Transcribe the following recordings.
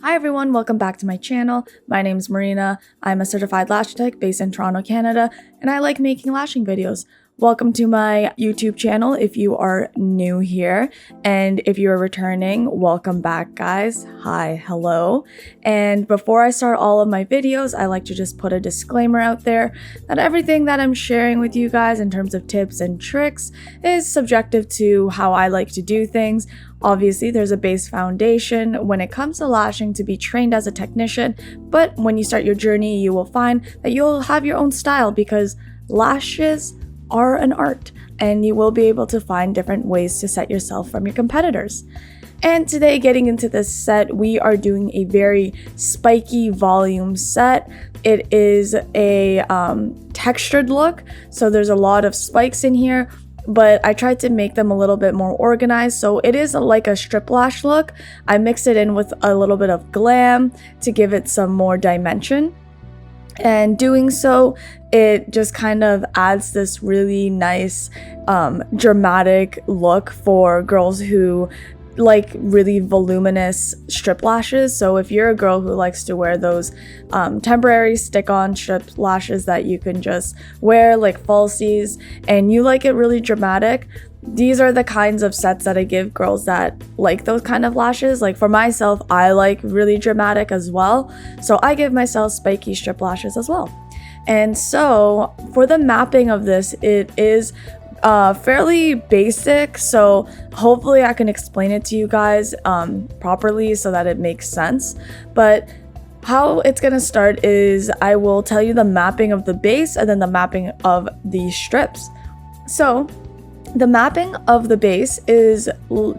Hi everyone, welcome back to my channel. My name is Marina. I'm a certified lash tech based in Toronto, Canada, and I like making lashing videos. Welcome to my YouTube channel if you are new here, and if you are returning, welcome back guys. Hi, hello. And before I start all of my videos, I like to just put a disclaimer out there that everything that I'm sharing with you guys in terms of tips and tricks is subjective to how I like to do things. Obviously, there's a base foundation when it comes to lashing to be trained as a technician, but when you start your journey, you will find that you'll have your own style because lashes are an art, and you will be able to find different ways to set yourself from your competitors. And today, getting into this set, we are doing a very spiky volume set. It is a textured look, so there's a lot of spikes in here, but I tried to make them a little bit more organized, so it is like a strip lash look. I mixed it in with a little bit of glam to give it some more dimension. And doing so, it just kind of adds this really nice dramatic look for girls who like really voluminous strip lashes. So if you're a girl who likes to wear those temporary stick-on strip lashes that you can just wear like falsies, and you like it really dramatic, these are the kinds of sets that I give girls that like those kind of lashes. Like for myself, I like really dramatic as well, so I give myself spiky strip lashes as well. And so for the mapping of this, it is fairly basic, so hopefully I can explain it to you guys properly so that it makes sense. But how it's gonna start is I will tell you the mapping of the base and then the mapping of the strips. So the mapping of the base is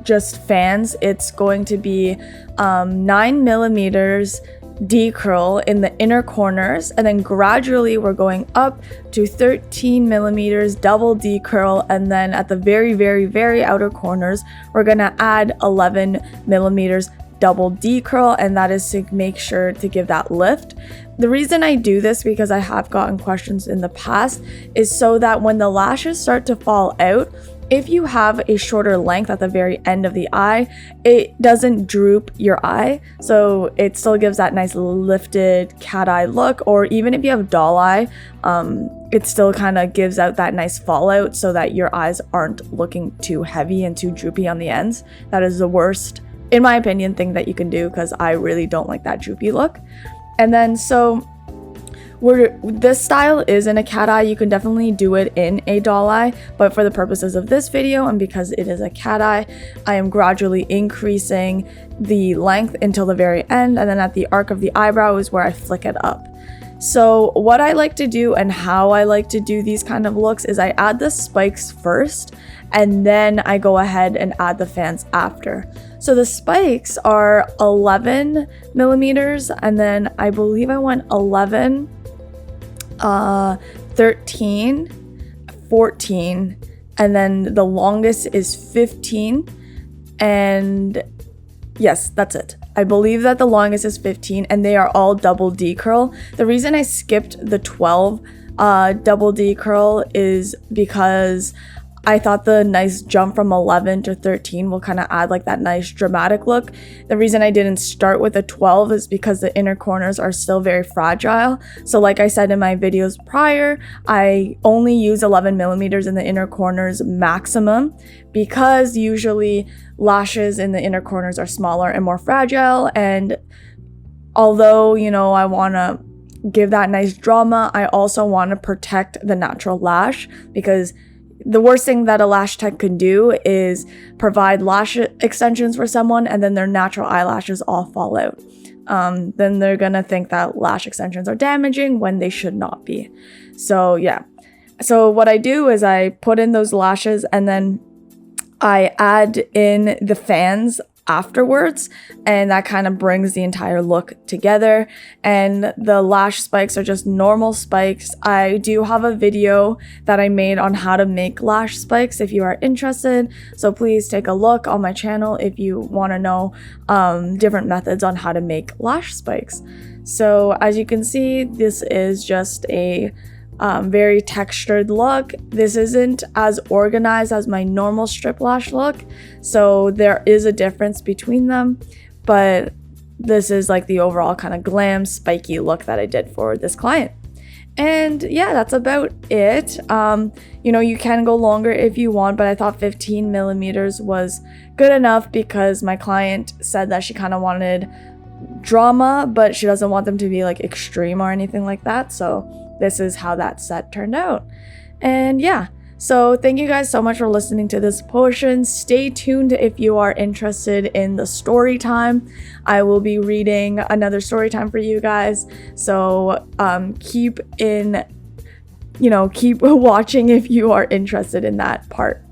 just fans. It's going to be 9mm decurl in the inner corners, and then gradually we're going up to 13mm double decurl, and then at the very outer corners we're gonna add 11mm double decurl, and that is to make sure to give that lift. The reason I do this, because I have gotten questions in the past, is so that when the lashes start to fall out, if you have a shorter length at the very end of the eye, it doesn't droop your eye, so it still gives that nice lifted cat eye look. Or even if you have doll eye, it still kind of gives out that nice fallout so that your eyes aren't looking too heavy and too droopy on the ends. That is the worst, in my opinion, thing that you can do, because I really don't like that droopy look. And then so this style is in a cat eye. You can definitely do it in a doll eye, but for the purposes of this video and because it is a cat eye, I am gradually increasing the length until the very end, and then at the arc of the eyebrow is where I flick it up. So what I like to do and how I like to do these kind of looks is I add the spikes first, and then I go ahead and add the fans after. So the spikes are 11mm, and then I believe I went 11, 13, 14, and then the longest is 15, and yes, that's it. I believe that the longest is 15, and they are all double decurl. The reason I skipped the 12 double decurl is because I thought the nice jump from 11 to 13 will kind of add like that nice dramatic look. The reason I didn't start with a 12 is because the inner corners are still very fragile. So like I said in my videos prior, I only use 11mm in the inner corners maximum, because usually lashes in the inner corners are smaller and more fragile. And although, you know, I want to give that nice drama, I also want to protect the natural lash, because the worst thing that a lash tech can do is provide lash extensions for someone and then their natural eyelashes all fall out. Then they're gonna think that lash extensions are damaging when they should not be. So yeah. So what I do is I put in those lashes, and then I add in the fans afterwards, and that kind of brings the entire look together. And the lash spikes are just normal spikes. I do have a video that I made on how to make lash spikes if you are interested, so please take a look on my channel if you want to know different methods on how to make lash spikes. So as you can see, this is just a very textured look. This isn't as organized as my normal strip lash look, so there is a difference between them, but this is like the overall kind of glam spiky look that I did for this client. And yeah, that's about it. You know, you can go longer if you want, but I thought 15 millimeters was good enough because my client said that she kind of wanted drama, but she doesn't want them to be like extreme or anything like that. So this is how that set turned out. And yeah, so thank you guys so much for listening to this portion. Stay tuned if you are interested in the story time. I will be reading another story time for you guys. So keep watching if you are interested in that part.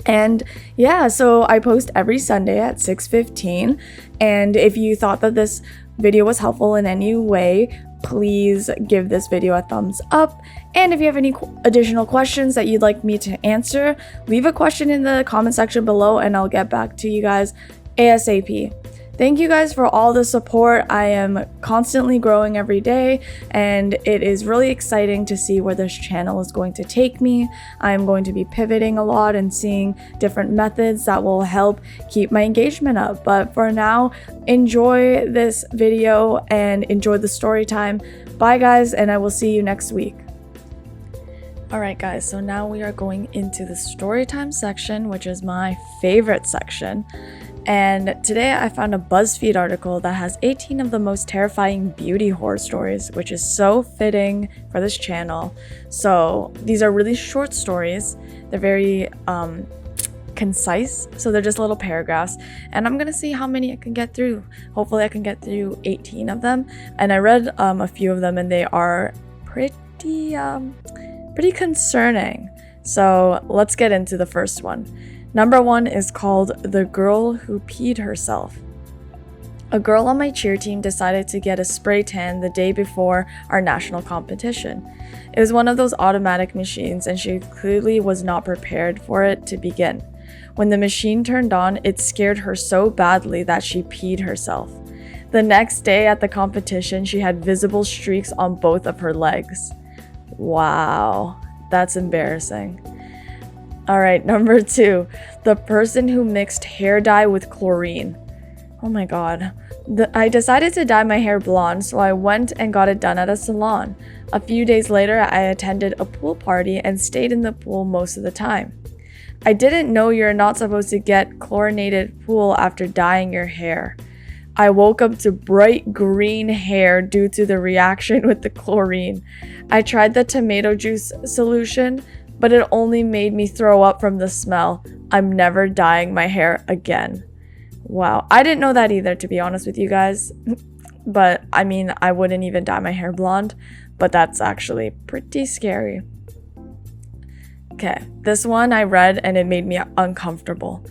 And yeah, so I post every Sunday at 6:15. And if you thought that this video was helpful in any way, please give this video a thumbs up. And if you have any additional questions that you'd like me to answer, leave a question in the comment section below and I'll get back to you guys ASAP. Thank you guys for all the support. I am constantly growing every day and it is really exciting to see where this channel is going to take me. I am going to be pivoting a lot and seeing different methods that will help keep my engagement up. But for now, enjoy this video and enjoy the story time. Bye guys, and I will see you next week. Alright guys, so now we are going into the story time section, which is my favorite section. And today I found a BuzzFeed article that has 18 of the most terrifying beauty horror stories, which is so fitting for this channel. So these are really short stories. They're very concise, so they're just little paragraphs. And I'm gonna see how many I can get through. Hopefully I can get through 18 of them. And I read a few of them and they are pretty concerning. So let's get into the first one. Number 1 is called The Girl Who Peed Herself. A girl on my cheer team decided to get a spray tan the day before our national competition. It was one of those automatic machines and she clearly was not prepared for it to begin. When the machine turned on, it scared her so badly that she peed herself. The next day at the competition, she had visible streaks on both of her legs. Wow, that's embarrassing. Alright, number 2, the person who mixed hair dye with chlorine. Oh my god. I decided to dye my hair blonde, so I went and got it done at a salon. A few days later, I attended a pool party and stayed in the pool most of the time. I didn't know you're not supposed to get chlorinated pool after dyeing your hair. I woke up to bright green hair due to the reaction with the chlorine. I tried the tomato juice solution, but it only made me throw up from the smell. I'm never dyeing my hair again. Wow, I didn't know that either, to be honest with you guys. But I mean, I wouldn't even dye my hair blonde, but that's actually pretty scary. Okay, this one I read and it made me uncomfortable.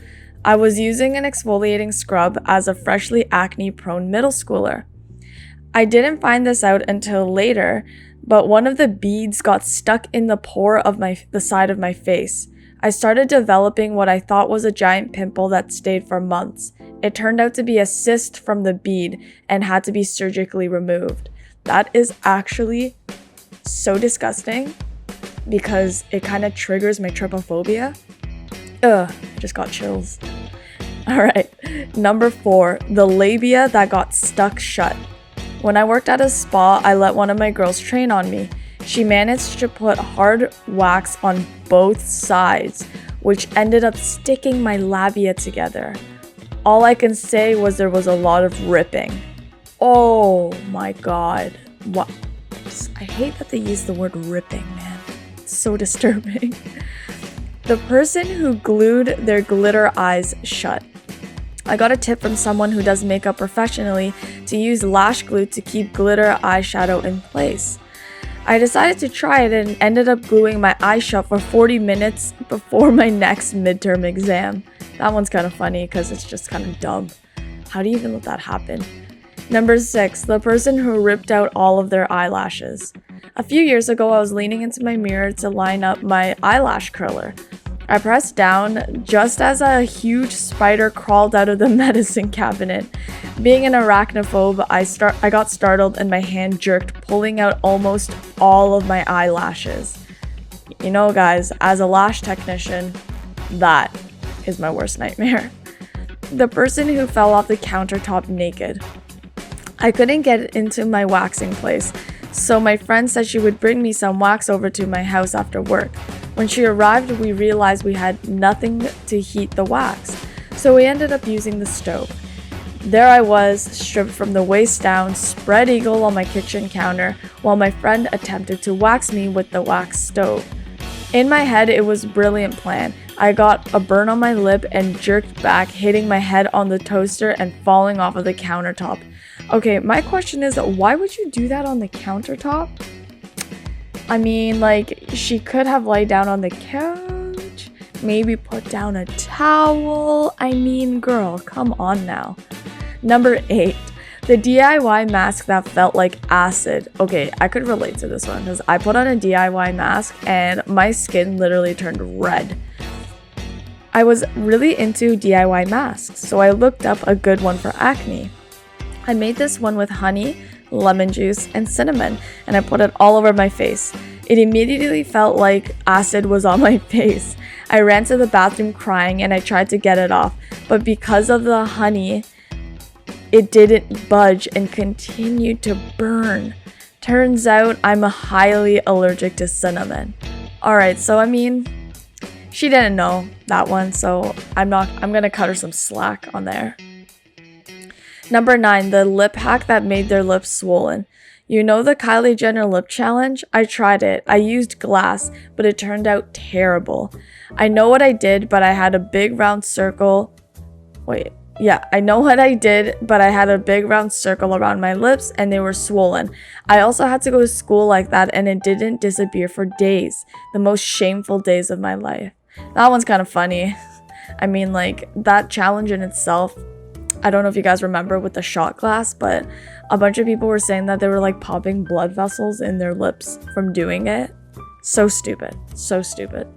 I was using an exfoliating scrub as a freshly acne-prone middle schooler. I didn't find this out until later, but one of the beads got stuck in the pore of the side of my face. I started developing what I thought was a giant pimple that stayed for months. It turned out to be a cyst from the bead and had to be surgically removed. That is actually so disgusting because it kind of triggers my trypophobia. Ugh, I just got chills. Alright, number 4, the labia that got stuck shut. When I worked at a spa, I let one of my girls train on me. She managed to put hard wax on both sides, which ended up sticking my labia together. All I can say was there was a lot of ripping. Oh my god. What? I hate that they use the word ripping, man. It's so disturbing. The person who glued their glitter eyes shut. I got a tip from someone who does makeup professionally to use lash glue to keep glitter eyeshadow in place. I decided to try it and ended up gluing my eyes shut for 40 minutes before my next midterm exam. That one's kind of funny because it's just kind of dumb. How do you even let that happen? Number 6, the person who ripped out all of their eyelashes. A few years ago, I was leaning into my mirror to line up my eyelash curler. I pressed down just as a huge spider crawled out of the medicine cabinet. Being an arachnophobe, I got startled and my hand jerked, pulling out almost all of my eyelashes. You know, guys, as a lash technician, that is my worst nightmare. The person who fell off the countertop naked. I couldn't get into my waxing place, so my friend said she would bring me some wax over to my house after work. When she arrived, we realized we had nothing to heat the wax, so we ended up using the stove. There I was, stripped from the waist down, spread eagle on my kitchen counter, while my friend attempted to wax me with the wax stove. In my head, it was a brilliant plan. I got a burn on my lip and jerked back, hitting my head on the toaster and falling off of the countertop. Okay, my question is, why would you do that on the countertop? I mean, like, she could have laid down on the couch, maybe put down a towel. I mean, girl, come on now. Number 8, the DIY mask that felt like acid. Okay, I could relate to this one because I put on a DIY mask and my skin literally turned red. I was really into DIY masks, so I looked up a good one for acne. I made this one with honey, lemon juice, and cinnamon, and I put it all over my face. It immediately felt like acid was on my face. I ran to the bathroom crying and I tried to get it off, but because of the honey, it didn't budge and continued to burn. Turns out I'm highly allergic to cinnamon. Alright, so I mean, she didn't know that one, so I'm gonna cut her some slack on there. Number 9, the lip hack that made their lips swollen. You know the Kylie Jenner lip challenge? I tried it. I used glass, but it turned out terrible. I know what I did, but I had a big round circle. I know what I did, but I had a big round circle around my lips and they were swollen. I also had to go to school like that and it didn't disappear for days. The most shameful days of my life. That one's kind of funny. I mean, like, that challenge in itself, I don't know if you guys remember with the shot glass, but a bunch of people were saying that they were like popping blood vessels in their lips from doing it. So stupid. So stupid.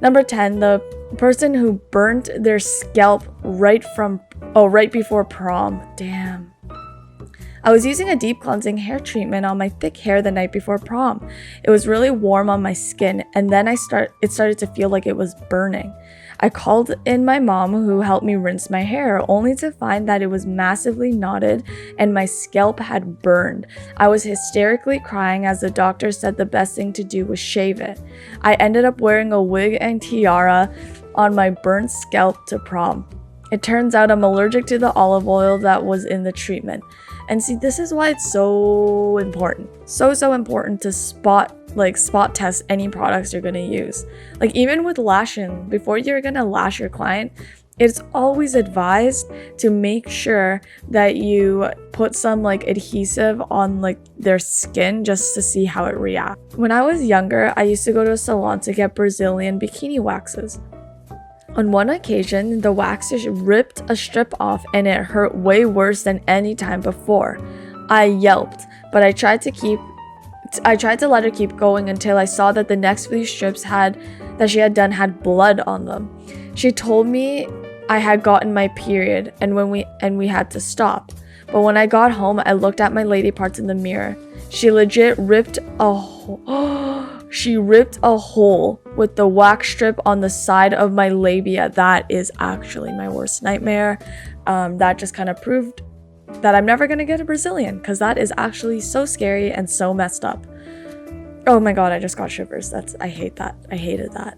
Number 10, the person who burnt their scalp right before prom. Damn. I was using a deep cleansing hair treatment on my thick hair the night before prom. It was really warm on my skin, and then it started to feel like it was burning. I called in my mom, who helped me rinse my hair, only to find that it was massively knotted and my scalp had burned. I was hysterically crying as the doctor said the best thing to do was shave it. I ended up wearing a wig and tiara on my burnt scalp to prom. It turns out I'm allergic to the olive oil that was in the treatment. And see, this is why it's so important. So important to spot test any products you're gonna use. Like, even with lashing, before you're gonna lash your client, it's always advised to make sure that you put some like adhesive on like their skin just to see how it reacts. When I was younger, I used to go to a salon to get Brazilian bikini waxes. On one occasion, the wax just ripped a strip off and it hurt way worse than any time before. I yelped, but I tried to let her keep going until I saw that the next few strips that she had done had blood on them. She told me I had gotten my period and we had to stop. But when I got home, I looked at my lady parts in the mirror. She legit ripped a hole. She ripped a hole with the wax strip on the side of my labia. That is actually my worst nightmare. That just kind of proved that I'm never gonna get a Brazilian, because that is actually so scary and so messed up. Oh my god, I just got shivers. I hate that. I hated that.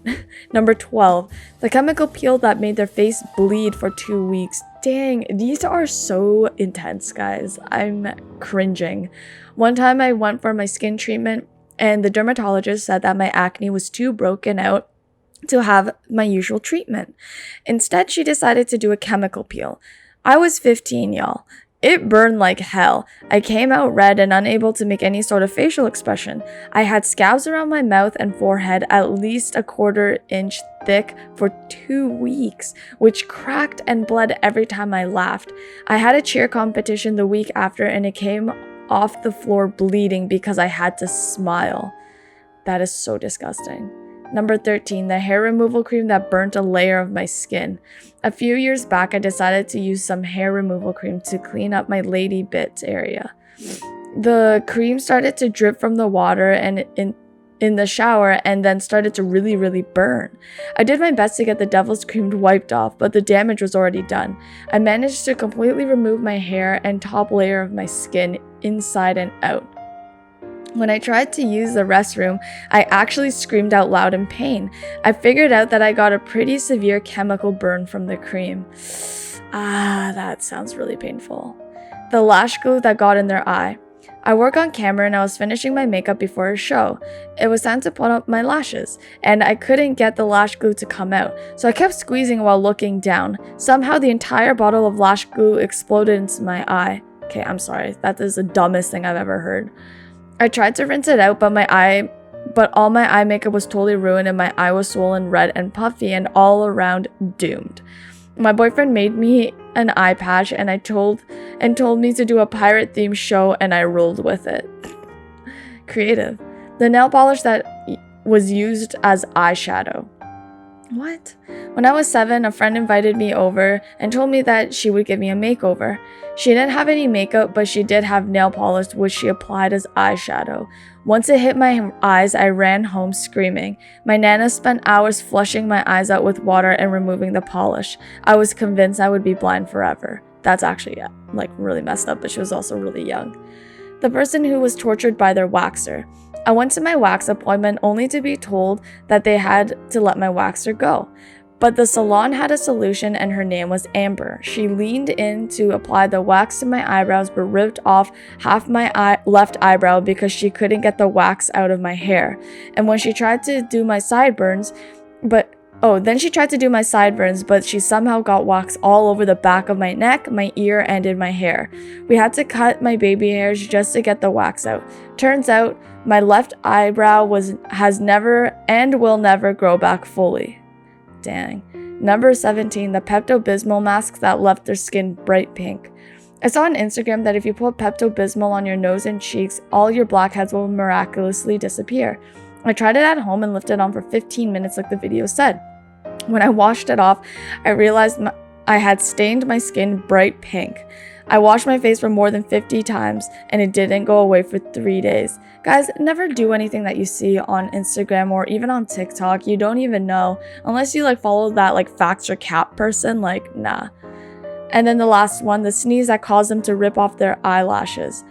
Number 12, the chemical peel that made their face bleed for 2 weeks. Dang, these are so intense, guys. I'm cringing. One time I went for my skin treatment and the dermatologist said that my acne was too broken out to have my usual treatment. Instead, she decided to do a chemical peel. I was 15, y'all. It burned like hell. I came out red and unable to make any sort of facial expression. I had scabs around my mouth and forehead at least a 1/4 inch thick for 2 weeks, which cracked and bled every time I laughed. I had a cheer competition the week after and it came off the floor bleeding because I had to smile. That is so disgusting. Number 13, the hair removal cream that burnt a layer of my skin. A few years back, I decided to use some hair removal cream to clean up my lady bits area. The cream started to drip from the water and in the shower and then started to really burn. I did my best to get the devil's cream wiped off, but the damage was already done. I managed to completely remove my hair and top layer of my skin inside and out. When I tried to use the restroom, I actually screamed out loud in pain. I figured out that I got a pretty severe chemical burn from the cream. That sounds really painful. The lash glue that got in their eye. I work on camera and I was finishing my makeup before a show. It was time to put up my lashes, and I couldn't get the lash glue to come out, so I kept squeezing while looking down. Somehow the entire bottle of lash glue exploded into my eye. Okay, I'm sorry, that is the dumbest thing I've ever heard. I tried to rinse it out, but all my eye makeup was totally ruined and my eye was swollen, red, and puffy, and all around doomed. My boyfriend made me an eye patch and told me to do a pirate themed show, and I rolled with it. Creative. The nail polish that was used as eyeshadow. What? When I was 7, a friend invited me over and told me that she would give me a makeover. She didn't have any makeup, but she did have nail polish, which she applied as eyeshadow. Once it hit my eyes, I ran home screaming. My nana spent hours flushing my eyes out with water and removing the polish. I was convinced I would be blind forever. That's actually, really messed up, but she was also really young. The person who was tortured by their waxer. I went to my wax appointment only to be told that they had to let my waxer go. But the salon had a solution and her name was Amber. She leaned in to apply the wax to my eyebrows but ripped off half my left eyebrow because she couldn't get the wax out of my hair. And when she tried to do my sideburns, but she somehow got wax all over the back of my neck, my ear, and in my hair. We had to cut my baby hairs just to get the wax out. Turns out, my left eyebrow has never and will never grow back fully. Dang. Number 17, the Pepto-Bismol masks that left their skin bright pink. I saw on Instagram that if you put Pepto-Bismol on your nose and cheeks, all your blackheads will miraculously disappear. I tried it at home and left it on for 15 minutes like the video said. When I washed it off, I realized I had stained my skin bright pink. I washed my face for more than 50 times and it didn't go away for 3 days. Guys, never do anything that you see on Instagram or even on TikTok. You don't even know. Unless you follow that facts or cap person, nah. And then the last one, the sneeze that caused them to rip off their eyelashes.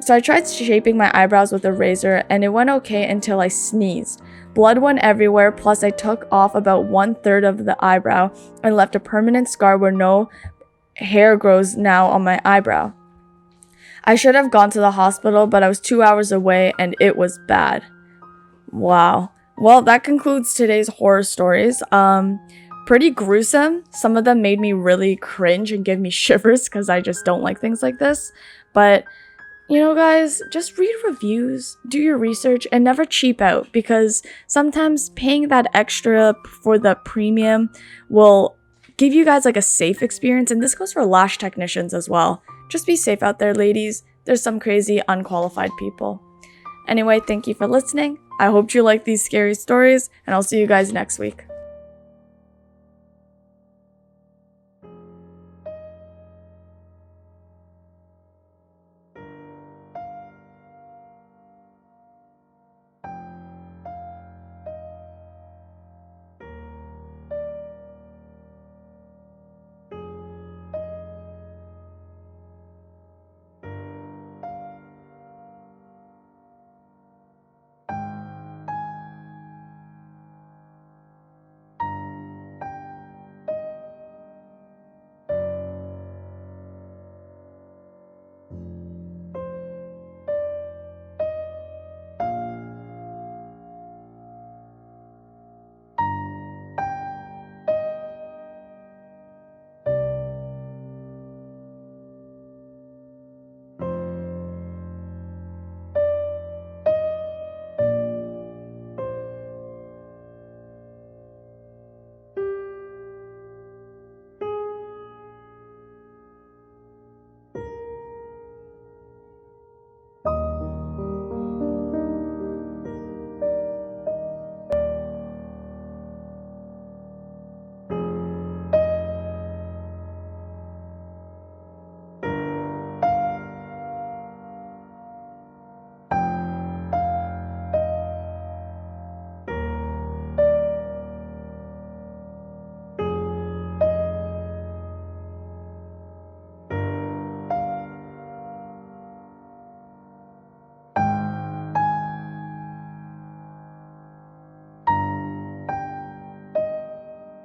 So I tried shaping my eyebrows with a razor and it went okay until I sneezed. Blood went everywhere, plus I took off about 1/3 of the eyebrow and left a permanent scar where no hair grows now on my eyebrow. I should have gone to the hospital, but I was 2 hours away and it was bad. Wow. Well, that concludes today's horror stories. Pretty gruesome. Some of them made me really cringe and give me shivers because I just don't like things like this. But guys, just read reviews, do your research, and never cheap out, because sometimes paying that extra for the premium will give you guys a safe experience, and this goes for lash technicians as well. Just be safe out there, ladies. There's some crazy unqualified people. Anyway, thank you for listening. I hope you like these scary stories, and I'll see you guys next week.